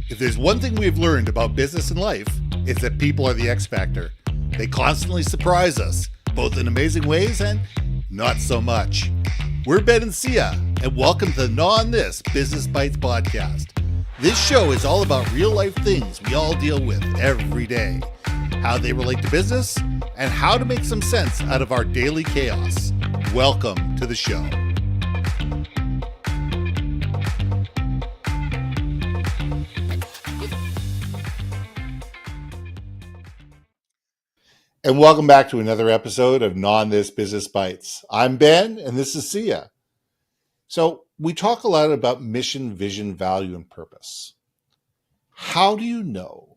If there's one thing we've learned about business and life, it's that people are the X factor. They constantly surprise us, both in amazing ways and not so much. We're Ben and Syya, and welcome to the On This Business Bites podcast. This show is all about real life things we all deal with every day, how they relate to business, and how to make some sense out of our daily chaos. Welcome to the show. And welcome back to another episode of On This Business Bites. I'm Ben, and this is Syya. So we talk a lot about mission, vision, value, and purpose. How do you know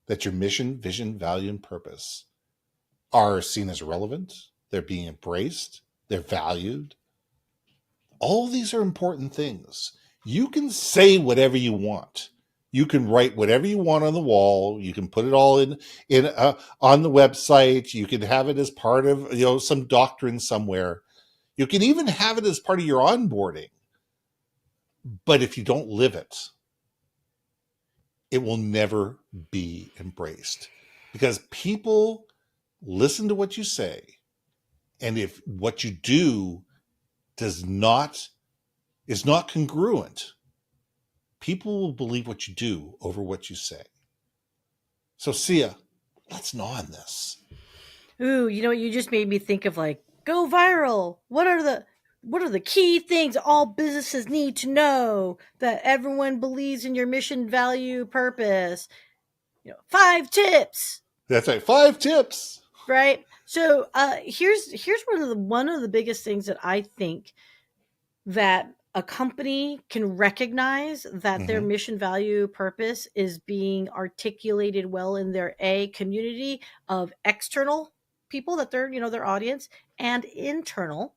that your mission, vision, value, and purpose are seen as relevant? They're being embraced. They're valued. All of these are important things. You can say whatever you want. You can write whatever you want on the wall. You can put it all in on the website. You can have it as part of some doctrine somewhere. You can even have it as part of your onboarding. But if you don't live it, it will never be embraced, because people listen to what you say, and if what you do is not congruent, people will believe what you do over what you say. So, Syya, let's gnaw on this. Ooh, you just made me think of go viral. What are the key things all businesses need to know that everyone believes in your mission, value, purpose? 5 tips. That's right, 5 tips. Right. So here's one of the biggest things that I think that a company can recognize that their mission, value, purpose is being articulated well in their community of external people, that they're, their audience, and internal,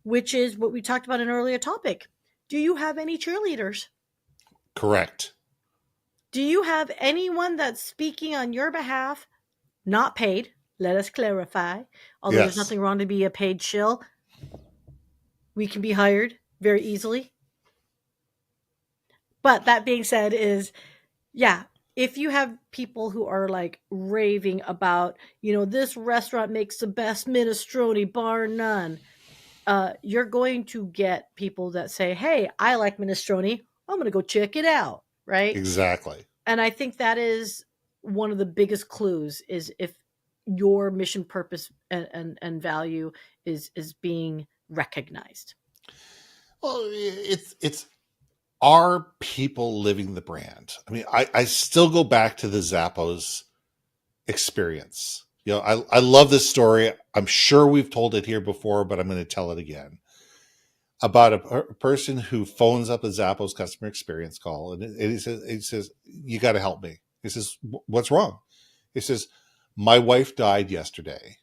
which is what we talked about in an earlier topic. Do you have any cheerleaders? Correct. Do you have anyone that's speaking on your behalf, not paid? Let us clarify. Although There's nothing wrong to be a paid shill. We can be hired very easily. But that being said if you have people who are raving about, this restaurant makes the best minestrone bar none, you're going to get people that say, hey, I like minestrone. I'm going to go check it out. Right? Exactly. And I think that is one of the biggest clues, is if your mission, purpose, and value is being recognized. Well, it's are people living the brand? I mean, I still go back to the Zappos experience. I love this story. I'm sure we've told it here before, but I'm going to tell it again. About a person who phones up a Zappos customer experience call, and he says, you got to help me. He says, what's wrong? He says, my wife died yesterday,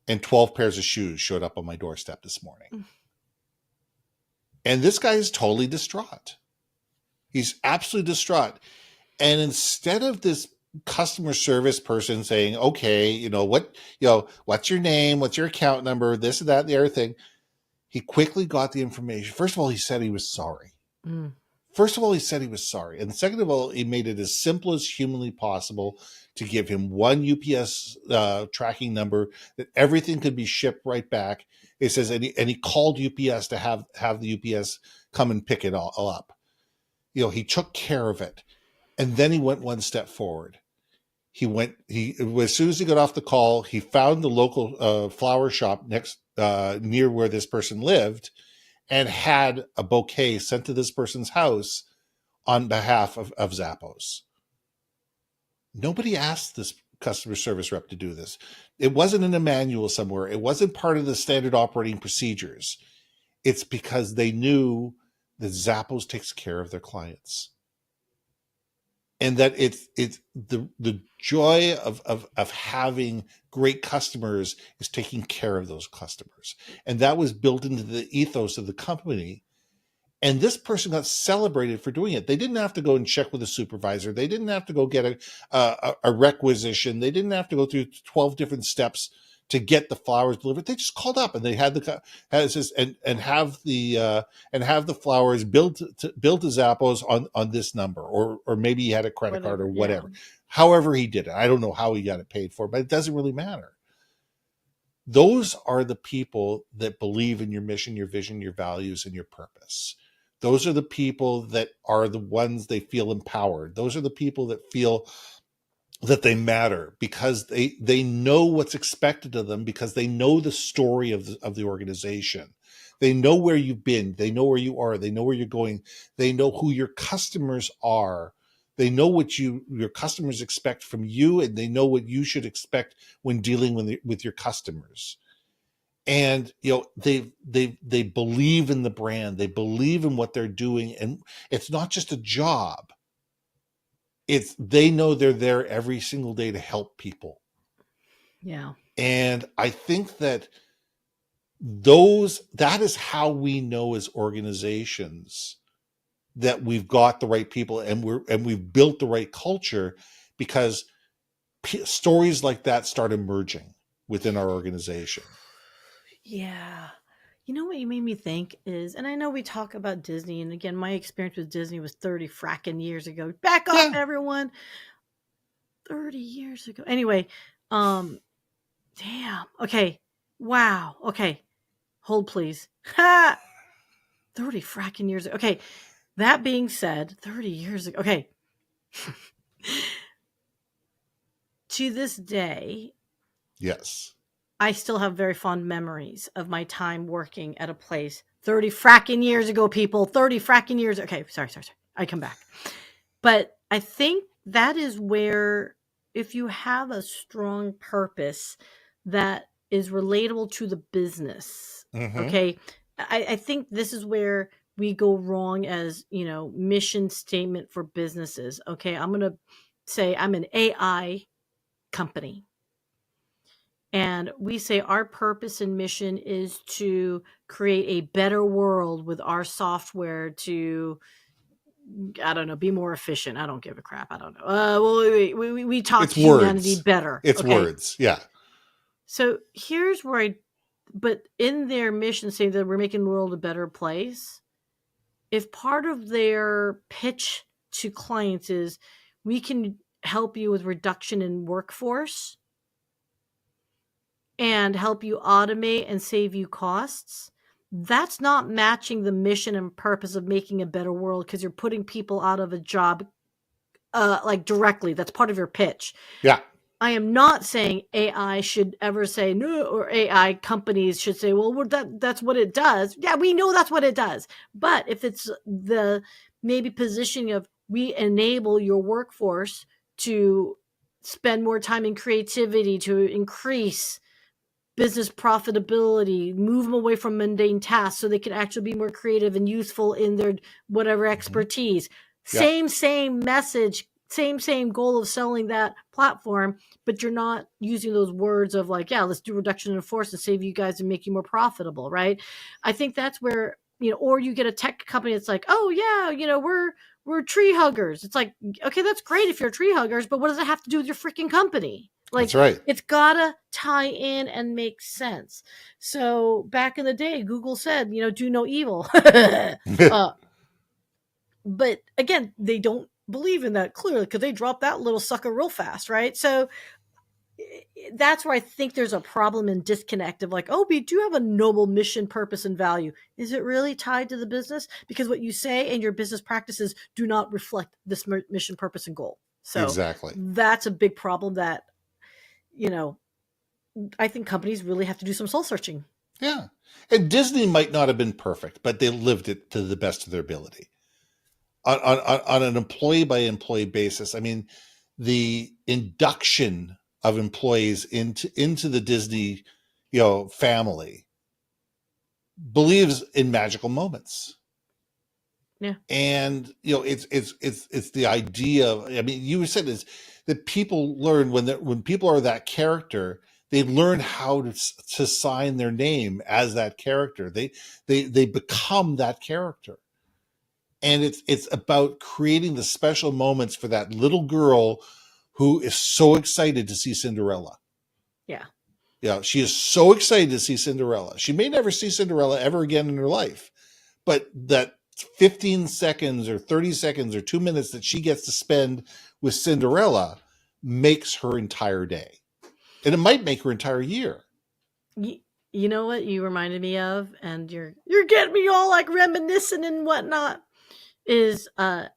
and 12 pairs of shoes showed up on my doorstep this morning. And this guy is totally distraught. He's absolutely distraught. And instead of this customer service person saying, okay, what's your name? What's your account number? This and that and the other thing. He quickly got the information. First of all, he said he was sorry. And second of all, he made it as simple as humanly possible to give him one UPS tracking number that everything could be shipped right back. It says, and he called UPS to have the UPS come and pick it all up. He took care of it. And then he went one step forward. As soon as he got off the call, he found the local flower shop near where this person lived, and had a bouquet sent to this person's house on behalf of Zappos. Nobody asked this customer service rep to do this. It wasn't in a manual somewhere. It wasn't part of the standard operating procedures. It's because they knew that Zappos takes care of their clients. And that it's the joy of having great customers is taking care of those customers. And that was built into the ethos of the company. And this person got celebrated for doing it. They didn't have to go and check with a supervisor. They didn't have to go get a requisition. They didn't have to go through 12 different steps to get the flowers delivered. They just called up and they had the have the flowers built to Zappos on this number, or maybe he had a credit card or whatever. Yeah. However he did it, I don't know how he got it paid for, but it doesn't really matter. Those are the people that believe in your mission, your vision, your values, and your purpose. Those are the people that are the ones they feel empowered. Those are the people that feel that they matter because they know what's expected of them, because they know the story of the organization. They know where you've been. They know where you are. They know where you're going. They know who your customers are. They know what your customers expect from you, and they know what you should expect when dealing with your customers. And they believe in the brand. They believe in what they're doing, and it's not just a job. They know they're there every single day to help people. Yeah. And I think that that is how we know as organizations that we've got the right people and we've built the right culture, because stories like that start emerging within our organization. Yeah. You know what you made me think is, and I know we talk about Disney, and again, my experience with Disney was 30 fracking years ago. Back off, everyone. 30 years ago. Anyway, damn. Okay. Wow. Okay. Hold, please. Ha! 30 fracking years ago. Okay. That being said, 30 years ago. Okay. To this day, yes, I still have very fond memories of my time working at a place 30 fracking years ago, people. 30 fracking years. Okay, sorry. I come back. But I think that is where, if you have a strong purpose that is relatable to the business, okay, I think this is where we go wrong as, mission statement for businesses. Okay, I'm going to say I'm an AI company. And we say our purpose and mission is to create a better world with our software to, I don't know, be more efficient. I don't give a crap. I don't know. Well, we talk it's humanity words. better. It's words. Yeah. So here's where but in their mission saying that we're making the world a better place, if part of their pitch to clients is we can help you with reduction in workforce and help you automate and save you costs, that's not matching the mission and purpose of making a better world, because you're putting people out of a job like directly. That's part of your pitch. Yeah. I am not saying AI should ever say no, or AI companies should say, well, that's what it does. Yeah, we know that's what it does. But if it's the maybe positioning of we enable your workforce to spend more time in creativity, to increase business profitability, move them away from mundane tasks so they can actually be more creative and useful in their whatever expertise. Mm-hmm. Same message, same goal of selling that platform, but you're not using those words of like, yeah, let's do reduction in force and save you guys and make you more profitable, right? I think that's where, or you get a tech company that's like, oh yeah, we're tree huggers. It's like, okay, that's great if you're tree huggers, but what does it have to do with your freaking company? Like, that's right. It's gotta tie in and make sense. So back in the day, Google said, do no evil. But again, they don't believe in that clearly because they dropped that little sucker real fast, right? So that's where I think there's a problem and disconnect of like, oh, we do have a noble mission, purpose, and value. Is it really tied to the business? Because what you say and your business practices do not reflect this mission, purpose, and goal. So exactly, that's a big problem that, I think companies really have to do some soul searching. Yeah. And Disney might not have been perfect, but they lived it to the best of their ability. On an employee by employee basis, I mean, the induction of employees into the Disney, family believes in magical moments. Yeah. And it's the idea of, I mean, you said is that people learn when people are that character, they learn how to sign their name as that character. They become that character. And it's about creating the special moments for that little girl who is so excited to see Cinderella. Yeah. Yeah, she is so excited to see Cinderella. She may never see Cinderella ever again in her life, but that 15 seconds or 30 seconds or 2 minutes that she gets to spend with Cinderella makes her entire day. And it might make her entire year. You know what you reminded me of, and you're getting me all like reminiscing and whatnot. Is I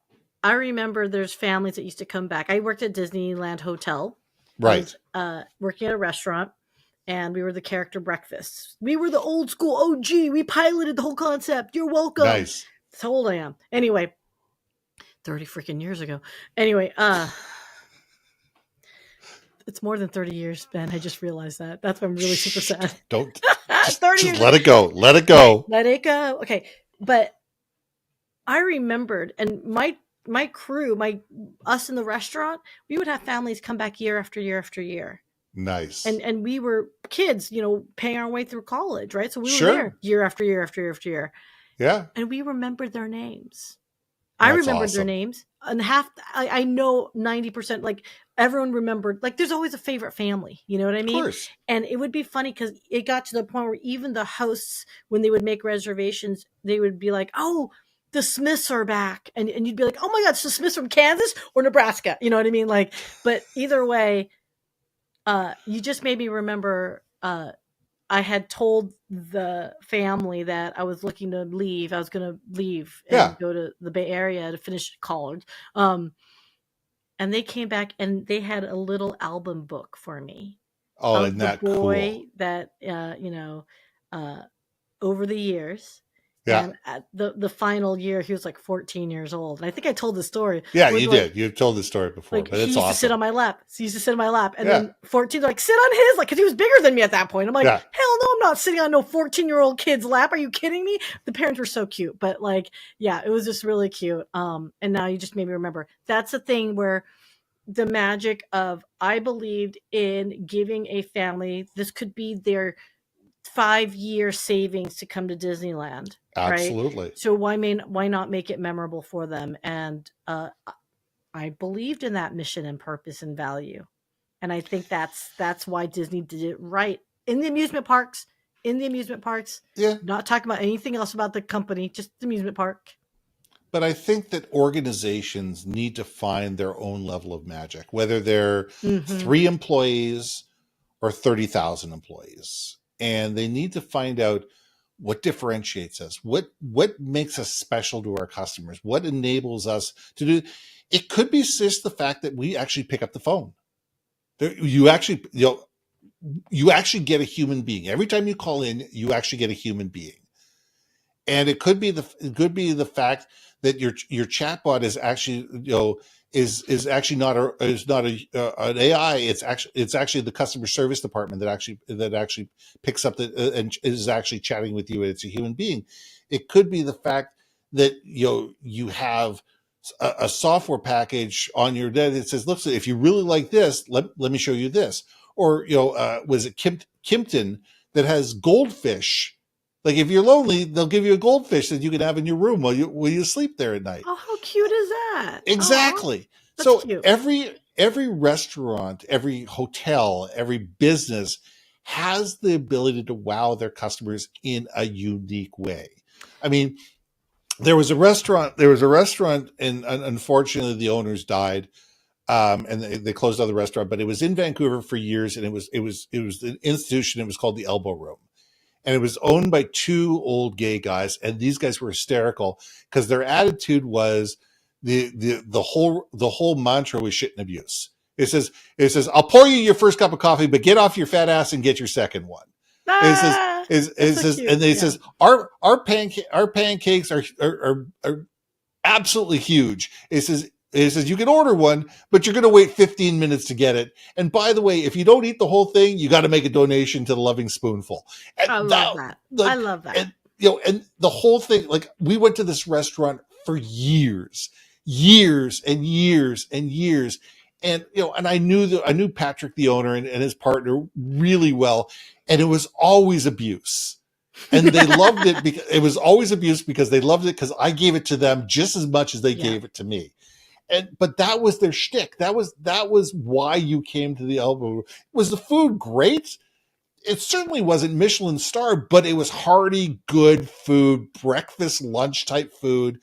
remember there's families that used to come back. I worked at Disneyland Hotel. I Right. was working at a restaurant, and we were the character breakfasts. We were the old school OG. We piloted the whole concept. You're welcome. Nice. That's how old I am. Anyway, 30 freaking years ago. Anyway, it's more than 30 years, Ben. I just realized that. That's why I'm really super sad. Don't 30 just years. let it go. Let it go. Let it go. Okay. But I remembered, and my crew, us in the restaurant, we would have families come back year after year after year. Nice. And we were kids, paying our way through college, right? So we were Sure. there year after year after year after year. Yeah. And we remembered their names. That's I remembered awesome. their names, and I know 90%, like everyone remembered, like there's always a favorite family, you know what I mean? Of course. And it would be funny because it got to the point where even the hosts, when they would make reservations, they would be like, oh, the Smiths are back. And you'd be like, oh my God, it's the Smiths from Kansas or Nebraska. You know what I mean? Like, but either way, you just made me remember, I had told the family that I was looking to leave. I was going to leave and go to the Bay Area to finish college. And they came back and they had a little album book for me. Oh, and that boy cool. that, over the years. Yeah. And at the final year, he was like 14 years old. And I think I told the story. Yeah, you did. You've told the story before, like, but it's he used awesome. To sit on my lap. He used to sit on my lap. And then 14, like, sit on his, like, because he was bigger than me at that point. I'm like, hell no, I'm not sitting on no 14-year-old kid's lap. Are you kidding me? The parents were so cute. But, like, yeah, it was just really cute. And now you just made me remember. That's the thing where the magic of, I believed in giving a family, this could be their 5-year savings to come to Disneyland. Absolutely. Right? So why not make it memorable for them? And I believed in that mission and purpose and value. And I think that's why Disney did it right in the amusement parks. Yeah. Not talking about anything else about the company, just the amusement park. But I think that organizations need to find their own level of magic, whether they're 3 employees or 30,000 employees. And they need to find out what differentiates us, what makes us special to our customers, what enables us to do. It could be just the fact that we actually pick up the phone. You actually get a human being every time you call in. You actually get a human being, and it could be the fact that your chatbot is actually is actually not an AI. It's actually the customer service department that actually picks up and is actually chatting with you. And it's a human being. It could be the fact that you have a software package on your desk that says, "Look, if you really like this, let me show you this." Or was it Kimpton that has goldfish? Like if you're lonely, they'll give you a goldfish that you can have in your room while you sleep there at night. Oh, how cute is that? Exactly. So cute. Every restaurant, every hotel, every business has the ability to wow their customers in a unique way. I mean, there was a restaurant, and unfortunately the owners died. And they closed down the restaurant, but it was in Vancouver for years, and it was an institution. It was called the Elbow Room. And it was owned by 2 old gay guys, and these guys were hysterical because their attitude was the whole mantra was shit and abuse. It says, "I'll pour you your first cup of coffee, but get off your fat ass and get your second one." It says our pancakes are absolutely huge. It says you can order one, but you're going to wait 15 minutes to get it. And by the way, if you don't eat the whole thing, you got to make a donation to the Loving Spoonful. And I love that. I love that. And and the whole thing, like we went to this restaurant for years and years. And and I knew Patrick, the owner, and his partner really well, and it was always abuse. And they loved it because it was always abuse because they loved it because I gave it to them just as much as they gave it to me. But that was their shtick. That was why you came to the Elbow. Was the food great? it certainly wasn't Michelin star, but it was hearty, good food, breakfast, lunch type food.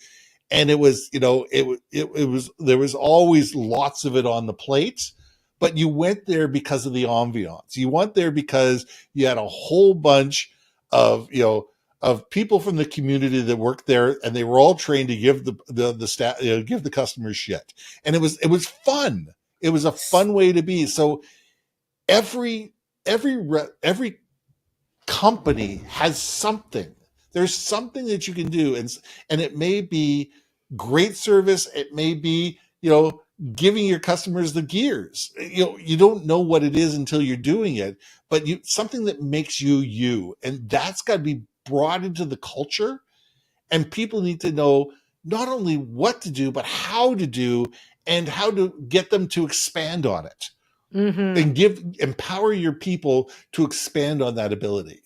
And it was, it was, there was always lots of it on the plates, but you went there because of the ambiance. You went there because you had a whole bunch of, of people from the community that worked there, and they were all trained to give the staff, give the customers shit. And it was fun. It was a fun way to be. So every company has something. There's something that you can do, and it may be great service. It may be, giving your customers the gears. You don't know what it is until you're doing it, but something that makes you, and that's got to be brought into the culture. And people need to know not only what to do, but how to do, and how to get them to expand on it. Mm-hmm. And empower your people to expand on that ability.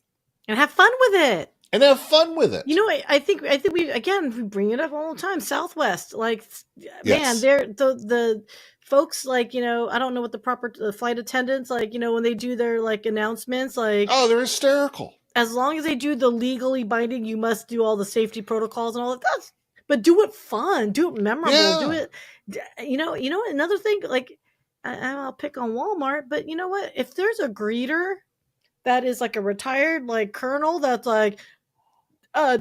And have fun with it. I think we bring it up all the time. Southwest, man, they're the folks, I don't know what the proper flight attendants, when they do their announcements, they're hysterical. As long as they do the legally binding, you must do all the safety protocols and all of that. But do it fun, do it memorable, do it. Another thing, I'll pick on Walmart, but you know what? If there's a greeter that is a retired colonel that's 10, that'd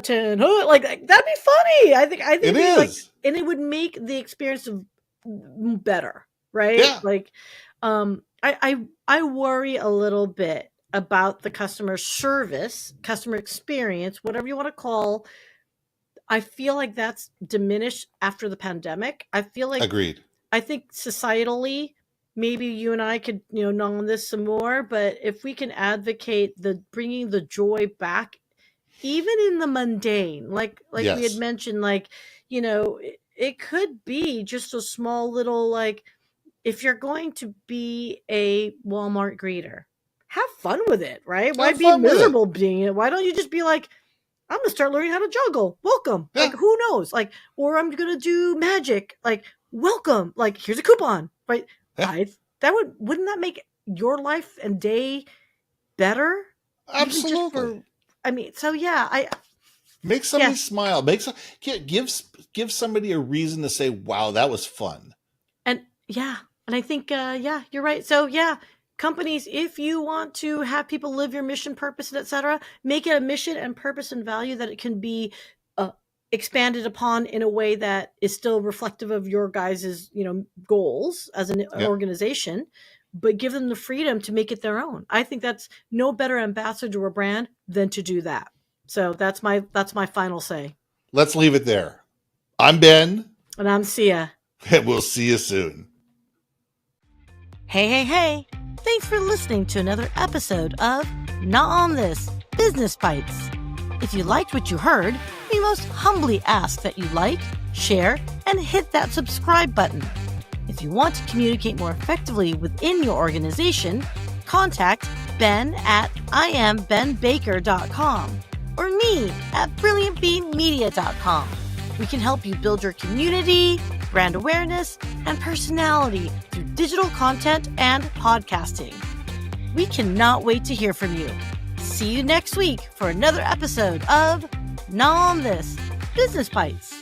be funny. I think it is, and it would make the experience better, right? Yeah. I worry a little bit about the customer service, customer experience, whatever you want to call. I feel like that's diminished after the pandemic. I feel like agreed. I think societally, maybe you and I could, know on this some more, but if we can advocate bringing the joy back, even in the mundane, like yes. We had mentioned, it could be just a small little, if you're going to be a Walmart greeter, have fun with it, right? Why be miserable being it? Why don't you just be like, I'm going to start learning how to juggle. Welcome. Yeah. Who knows? Or I'm going to do magic. Welcome. Here's a coupon, right? Yeah. Wouldn't that make your life and day better? Absolutely. Make somebody smile. Give somebody a reason to say, wow, that was fun. And I think, you're right. So companies, if you want to have people live your mission, purpose, and etc., make it a mission and purpose and value that it can be expanded upon in a way that is still reflective of your guys' goals as an organization, but give them the freedom to make it their own. I think that's no better ambassador to a brand than to do that. So that's my final say. Let's leave it there. I'm Ben. And I'm Syya. And we'll see you soon. Hey. Thanks for listening to another episode of Not On This, Business Bites. If you liked what you heard, we most humbly ask that you like, share, and hit that subscribe button. If you want to communicate more effectively within your organization, contact Ben at IamBenBaker.com or me at BrilliantBeanMedia.com. We can help you build your community, brand awareness, and personality through digital content and podcasting. We cannot wait to hear from you. See you next week for another episode of Not On This, Business Bites.